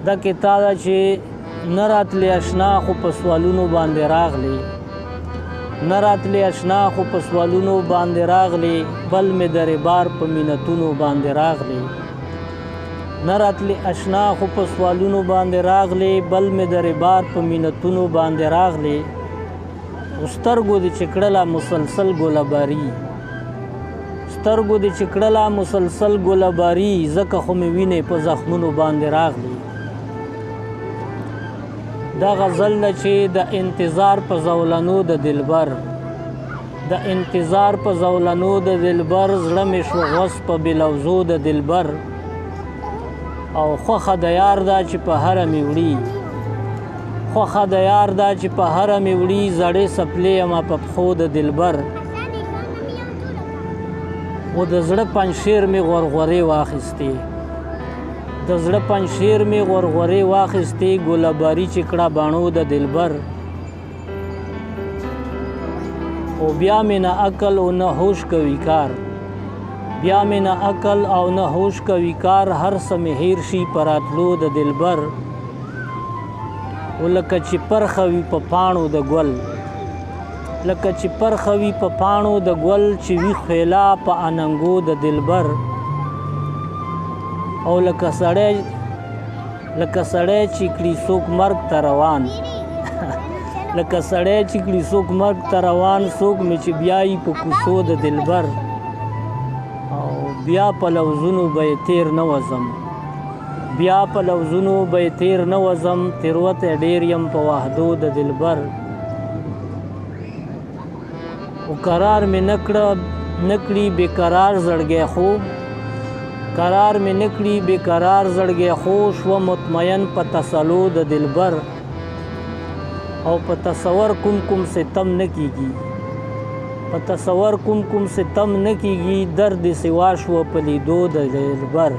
دا کتا ده چې نه راتلې اشنا خو په سوالونو باندې راغلی، نه راتلې اشنا خو په سوالونو باندې راغلی، بل مې دربار په منتونو باندې راغلی. نه راتلې اشنا خو په سوالونو باندې راغلی، بل مې دربار په منتونو باندې راغلی. سترګو دې چې کړله مسلسل ګلهباري، سترګو دې چې کړله مسلسل ګلهباري، ځکه خو مې وینې په زخمونو باندې راغلی. دا غزل ده چې د انتظار په زولنو د دلبر، د انتظار په زولنو د دلبر، زړه مې شو غوڅ په بلوزو د دلبر. او خوښه د یار ده چې په هره مې وړي، خوښه د یار ده چې په هره مې وړي، زړې څپلۍ یمه په پښو د دلبر. و د زړه پنجشیر مې غورغورې واخیستې، د زړه پنجشیر مې غورغورې واخیستې، ګلهباري چې کړه باڼو د دلبر. او بیا مې نه عقل او نه هوش کوي کار، بیا مې نه عقل او نه هوش کوي کار، هر څه مې هیر شي په راتلو د دلبر. و لکه چې پرخه وي په پاڼو د ګل، لکه چې پرخه وي په پاڼو د ګل، چې وي خیلا په اننګو د دلبر. او لکه سړی چې کړي څوک مرګ ته روان، لکه سړی چې کړي څوک مرګ ته روان، څوک مې چې بیایي په کوڅو د دلبر. او بیا په لوظونو به یې تیر نه وځم، بیا په لوظونو به یې تیر نه وځم، تېروتی ډېر یم په وحدو د دلبر. او قرار مې نه کړي بېقرار زړګی خوب، قرار مې نه کړي بېقرار زړګی خو، شوه مطمئن په تسلو د دلبر. او په تصور کوم ستم نه کیږي، په تصور کوم ستم نه کیږي، درد سوا شوه په لیدو د دلبر.